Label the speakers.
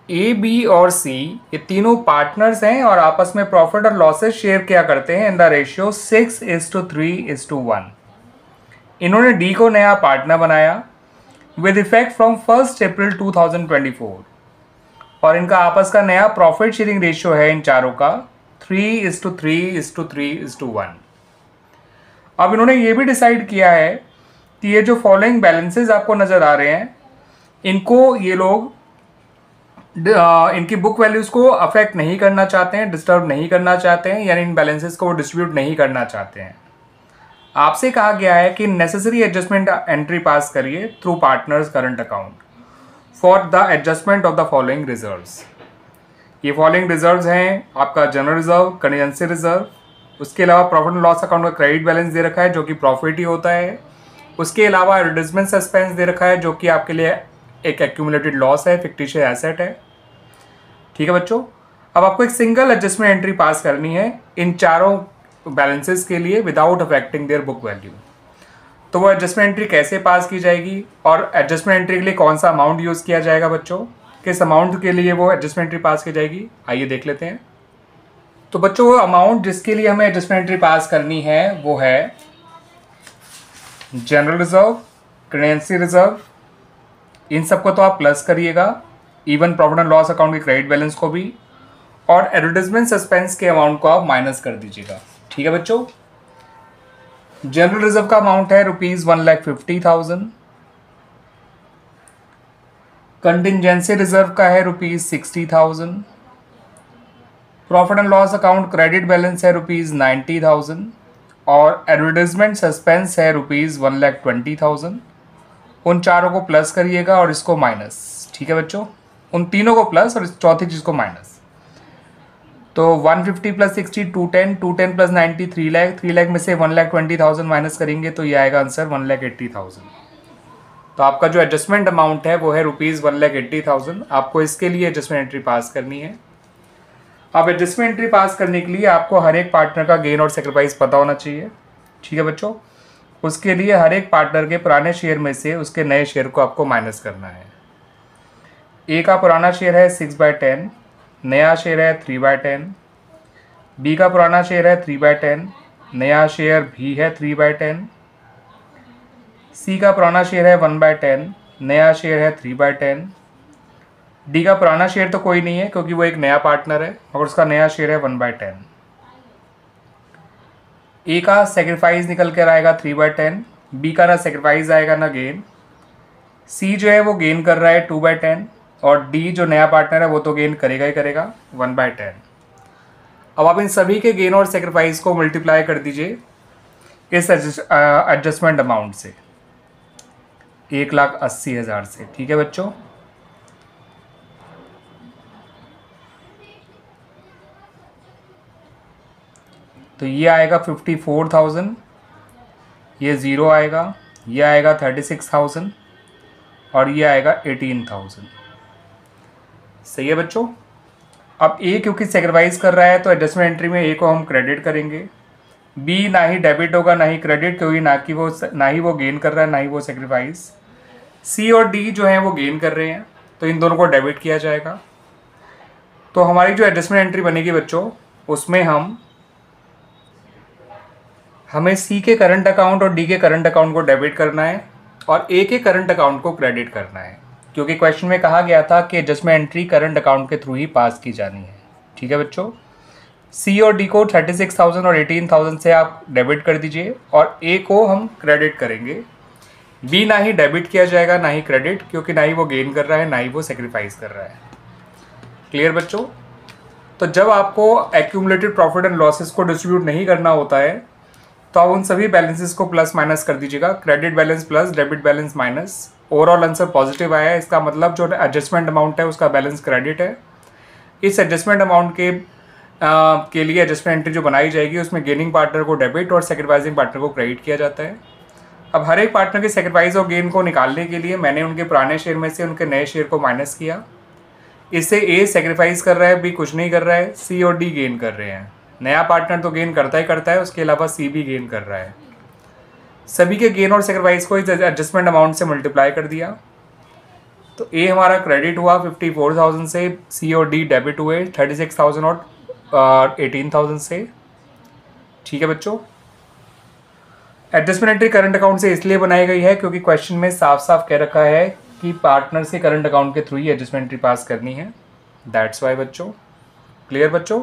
Speaker 1: ए, B और सी ये तीनों पार्टनर्स हैं और आपस में प्रॉफिट और लॉसेस शेयर क्या करते हैं इन द रेशियो 6:3:1। इन्होंने डी को नया पार्टनर बनाया विद इफेक्ट फ्रॉम 1 अप्रैल 2024 और इनका आपस का नया प्रॉफिट शेयरिंग रेशियो है इन चारों का 3:3:3:1। अब इन्होंने ये भी डिसाइड किया है कि ये जो फॉलोइंग बैलेंसेस आपको नजर आ रहे हैं इनको ये लोग इनकी बुक वैल्यूज को अफेक्ट नहीं करना चाहते हैं, डिस्टर्ब नहीं करना चाहते हैं, यानी इन बैलेंसेस को डिस्ट्रीब्यूट नहीं करना चाहते हैं। आपसे कहा गया है कि नेसेसरी एडजस्टमेंट एंट्री पास करिए through partners current account for the adjustment of the following reserves. ये फॉलोइंग रिजर्व्स हैं आपका जनरल रिजर्व, कंटीजेंसी रिजर्व, उसके अलावा प्रॉफिट एंड लॉस अकाउंट का क्रेडिट बैलेंस दे रखा है जो कि प्रॉफिट ही होता है, उसके अलावा एडवर्टाइजमेंट सस्पेंस दे रखा है जो कि आपके लिए एक एक्यूमुलेटेड लॉस है, फिक्टिशियस एसेट है। ठीक है बच्चों, अब आपको एक सिंगल एडजस्टमेंट एंट्री पास करनी है इन चारों बैलेंसेस के लिए without affecting their book value. तो वो एडजस्टमेंट एंट्री कैसे पास की जाएगी और एडजस्टमेंट एंट्री के लिए कौन सा अमाउंट यूज़ किया जाएगा बच्चों, किस अमाउंट के लिए वो एडजस्टमेंट एंट्री पास की जाएगी, आइए देख लेते हैं। तो बच्चों वो अमाउंट जिसके लिए हमें एडजस्टमेंट एंट्री पास करनी है वो है जनरल रिजर्व, कंटीजेंसी रिजर्व, इन सबको तो आप प्लस करिएगा, even profit and loss account के क्रेडिट बैलेंस को भी, और एडवर्टाइजमेंट सस्पेंस के अमाउंट को आप माइनस कर दीजिएगा। ठीक है बच्चों, जनरल रिजर्व का अमाउंट है ₹1,50,000, कंटिजेंसी रिजर्व का है ₹60,000, profit and loss account credit balance है ₹90,000 और एडवर्टाइजमेंट सस्पेंस है ₹1,20,000। उन चारों को प्लस करिएगा और इसको माइनस। ठीक है बच्चों, उन तीनों को प्लस और इस चौथी चीज़ को माइनस। तो 150 + 60 210, 210 + 90 3 लाख, 3 लाख में से 1,20,000 माइनस करेंगे तो ये आएगा आंसर 1,80,000। तो आपका जो एडजस्टमेंट अमाउंट है वो है ₹1,80,000। आपको इसके लिए एडजस्टमेंट एंट्री पास करनी है। अब एडजस्टमेंट एंट्री पास करने के लिए आपको हर एक पार्टनर का गेन और सेक्रीफाइस पता होना चाहिए। ठीक है बच्चों, उसके लिए हर एक पार्टनर के पुराने शेयर में से उसके नए शेयर को आपको माइनस करना है। ए का पुराना शेयर है 6/10, नया शेयर है 3/10, बी का पुराना शेयर है 3/10, नया शेयर भी है 3/10, सी का पुराना शेयर है 1/10, नया शेयर है 3/10, डी का पुराना शेयर तो कोई नहीं है क्योंकि वो एक नया पार्टनर है और उसका नया शेयर है 1/10। ए का सेक्रीफाइस निकल कर आएगा 3/10, बी का ना सेक्रीफाइस आएगा ना गेन, सी जो है वो गेन कर रहा है 2/10 और डी जो नया पार्टनर है वो तो गेन करेगा ही करेगा 1/10। अब आप इन सभी के गेन और सेक्रीफाइस को मल्टीप्लाई कर दीजिए इस एडजस्टमेंट अमाउंट से 1,80,000 से। ठीक है बच्चों, तो ये आएगा 54,000, ये ज़ीरो आएगा, ये आएगा 36,000 और ये आएगा 18,000। सही है बच्चों। अब ए क्योंकि सेक्रीफाइस कर रहा है तो एडजस्टमेंट एंट्री में ए को हम क्रेडिट करेंगे, बी ना ही डेबिट होगा ना ही क्रेडिट क्योंकि ना ही वो गेन कर रहा है ना ही वो सेक्रीफाइस, सी और डी जो है वो गेन कर रहे हैं तो इन दोनों को डेबिट किया जाएगा। तो हमारी जो एडजस्टमेंट एंट्री बनेगी बच्चों उसमें हमें सी के करंट अकाउंट और डी के करंट अकाउंट को डेबिट करना है और ए के करंट अकाउंट को क्रेडिट करना है क्योंकि क्वेश्चन में कहा गया था कि एडजस्टमेंट एंट्री करंट अकाउंट के थ्रू ही पास की जानी है। ठीक है बच्चों, सी और डी को 36,000 और 18,000 से आप डेबिट कर दीजिए और ए को हम क्रेडिट करेंगे। बी ना ही डेबिट किया जाएगा ना ही क्रेडिट क्योंकि ना ही वो गेन कर रहा है ना ही वो सेक्रीफाइस कर रहा है। क्लियर बच्चों। तो जब आपको एक्यूमुलेटेड प्रॉफिट एंड लॉसेस को डिस्ट्रीब्यूट नहीं करना होता है तो आप उन सभी बैलेंसेस को प्लस माइनस कर दीजिएगा, credit balance plus debit balance minus. Overall answer positive आया है, इसका मतलब जो एडजस्टमेंट अमाउंट है उसका बैलेंस क्रेडिट है। इस एडजस्टमेंट अमाउंट के लिए एडजस्टमेंट एंट्री जो बनाई जाएगी उसमें गेनिंग पार्टनर को डेबिट और सेक्रीफाइसिंग पार्टनर को क्रेडिट किया जाता है। अब हर एक पार्टनर के सेक्रीफाइस और गेन को निकालने के लिए मैंने उनके पुराने शेयर में से उनके नए शेयर को माइनस किया। इससे ए सेक्रीफाइस कर रहा है, बी कुछ नहीं कर रहा है, सी और डी गेन कर रहे हैं। नया पार्टनर तो गेन करता ही करता है, उसके अलावा सी भी गेन कर रहा है। सभी के गेन और सेक्रीफाइस को इस एडजस्टमेंट अमाउंट से मल्टीप्लाई कर दिया। तो ए हमारा क्रेडिट हुआ 54,000 से, सी और डी डेबिट हुए 36,000 और 18,000 से। ठीक है बच्चों, एडजस्टमेंट एंट्री करंट अकाउंट से इसलिए बनाई गई है क्योंकि क्वेश्चन में साफ साफ कह रखा है कि पार्टनर से करंट अकाउंट के थ्रू ही एडजस्टमेंट एंट्री पास करनी है, दैट्स वाई बच्चों। क्लियर बच्चों।